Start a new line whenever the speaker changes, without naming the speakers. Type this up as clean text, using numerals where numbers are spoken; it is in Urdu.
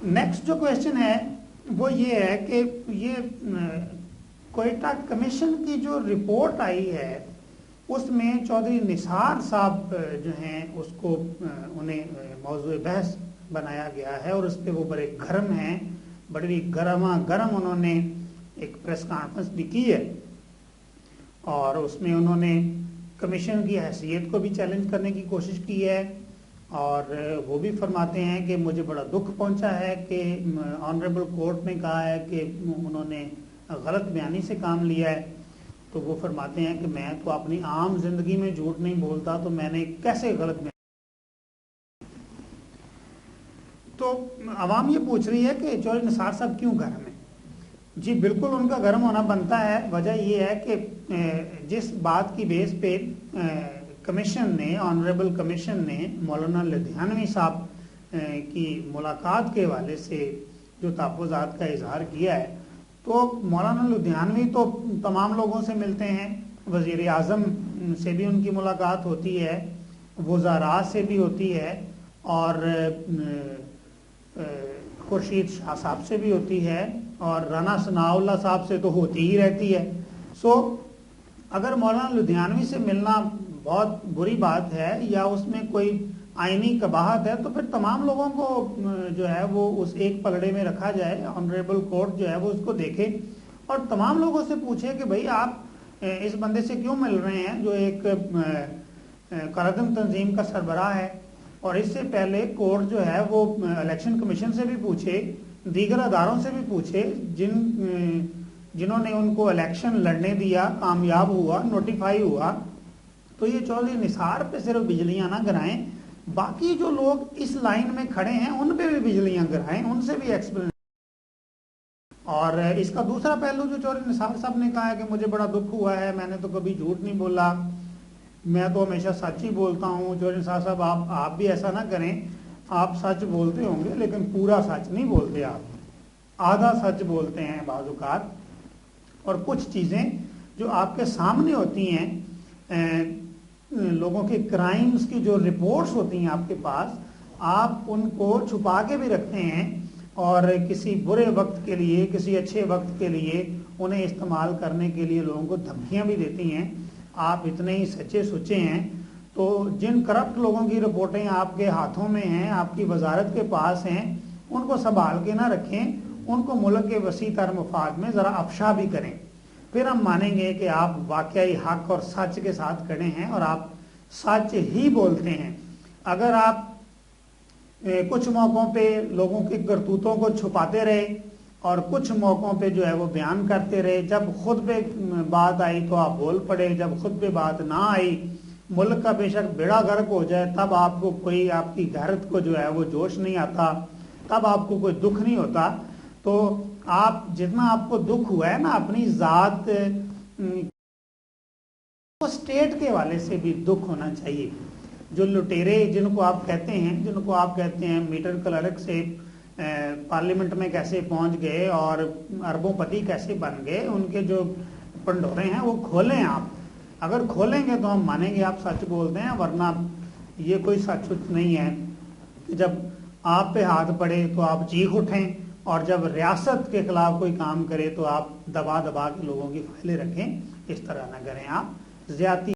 نیکسٹ جو کویشچن ہے وہ یہ ہے کہ یہ کوئٹہ کمیشن کی جو رپورٹ آئی ہے اس میں چودھری نثار صاحب جو ہیں اس کو انہیں موضوع بحث بنایا گیا ہے اور اس پہ وہ بڑے گرم ہیں، بڑی گرما گرم انہوں نے ایک پریس کانفرنس بھی کی ہے اور اس میں انہوں نے کمیشن کی حیثیت کو بھی چیلنج کرنے کی کوشش کی ہے اور وہ بھی فرماتے ہیں کہ مجھے بڑا دکھ پہنچا ہے کہ آنریبل کورٹ نے کہا ہے کہ انہوں نے غلط بیانی سے کام لیا ہے، تو وہ فرماتے ہیں کہ میں تو اپنی عام زندگی میں جھوٹ نہیں بولتا، تو میں نے کیسے غلط بیانی۔ تو عوام یہ پوچھ رہی ہے کہ چودھری نثار صاحب کیوں گرم ہیں؟ جی بالکل ان کا گرم ہونا بنتا ہے، وجہ یہ ہے کہ جس بات کی بیس پہ کمیشن نے آنریبل کمیشن نے مولانا لدھیانوی صاحب کی ملاقات کے حوالے سے جو تحفظات کا اظہار کیا ہے، تو مولانا لدھیانوی تو تمام لوگوں سے ملتے ہیں، وزیر اعظم سے بھی ان کی ملاقات ہوتی ہے، وزراء سے بھی ہوتی ہے اور خورشید شاہ صاحب سے بھی ہوتی ہے اور رانا ثناء اللہ صاحب سے تو ہوتی ہی رہتی ہے۔ سو اگر مولانا لدھیانوی سے ملنا بہت بری بات ہے یا اس میں کوئی آئینی قباحت ہے تو پھر تمام لوگوں کو جو ہے وہ اس ایک پلڑے میں رکھا جائے، آنریبل کورٹ جو ہے وہ اس کو دیکھے اور تمام لوگوں سے پوچھے کہ بھئی آپ اس بندے سے کیوں مل رہے ہیں جو ایک قراردن تنظیم کا سربراہ ہے، اور اس سے پہلے کورٹ جو ہے وہ الیکشن کمیشن سے بھی پوچھے، دیگر اداروں سے بھی پوچھے جنہوں نے ان کو الیکشن لڑنے دیا، کامیاب ہوا، نوٹیفائی ہوا، تو یہ چودھری نثار پہ صرف بجلیاں نہ گرائیں، باقی جو لوگ اس لائن میں کھڑے ہیں ان پہ بھی بجلیاں گرائیں، ان سے بھی ایکسپلین۔ اور اس کا دوسرا پہلو جو چودھری نثار صاحب نے کہا ہے کہ مجھے بڑا دکھ ہوا ہے، میں نے تو کبھی جھوٹ نہیں بولا، میں تو ہمیشہ سچ ہی بولتا ہوں۔ چودھری نثار صاحب آپ بھی ایسا نہ کریں، آپ سچ بولتے ہوں گے لیکن پورا سچ نہیں بولتے، آپ آدھا سچ بولتے ہیں بعض اوقات، اور کچھ چیزیں جو آپ کے سامنے ہوتی ہیں، لوگوں کے کرائمز کی جو رپورٹس ہوتی ہیں آپ کے پاس، آپ ان کو چھپا کے بھی رکھتے ہیں اور کسی برے وقت کے لیے، کسی اچھے وقت کے لیے انہیں استعمال کرنے کے لیے لوگوں کو دھمکیاں بھی دیتی ہیں۔ آپ اتنے ہی سچے سچے ہیں، تو جن کرپٹ لوگوں کی رپورٹیں آپ کے ہاتھوں میں ہیں، آپ کی وزارت کے پاس ہیں، ان کو سنبھال کے نہ رکھیں، ان کو ملک کے وسیع تر مفاد میں ذرا افشا بھی کریں، پھر ہم مانیں گے کہ آپ واقعی حق اور سچ کے ساتھ کھڑے ہیں اور آپ سچ ہی بولتے ہیں۔ اگر آپ کچھ موقعوں پہ لوگوں کی کرتوتوں کو چھپاتے رہے اور کچھ موقعوں پہ جو ہے وہ بیان کرتے رہے، جب خود پہ بات آئی تو آپ بول پڑے، جب خود پہ بات نہ آئی، ملک کا بے شک بیڑا غرق ہو جائے، تب آپ کو کوئی آپ کی غیرت کو جو ہے وہ جوش نہیں آتا، تب آپ کو کوئی دکھ نہیں ہوتا۔ تو آپ جتنا آپ کو دکھ ہوا ہے نا اپنی ذات، اسٹیٹ کے حوالے سے بھی دکھ ہونا چاہیے۔ جو لٹیرے جن کو آپ کہتے ہیں میٹر کلرک سے پارلیمنٹ میں کیسے پہنچ گئے اور اربوں پتی کیسے بن گئے، ان کے جو پنڈورے ہیں وہ کھولیں آپ، اگر کھولیں گے تو ہم مانیں گے آپ سچ بولتے ہیں، ورنہ یہ کوئی سچ نہیں ہے کہ جب آپ پہ ہاتھ پڑے تو آپ چیخ اٹھیں اور جب ریاست کے خلاف کوئی کام کرے تو آپ دبا دبا کے لوگوں کی فائلیں رکھیں، اس طرح نہ کریں آپ، زیادتی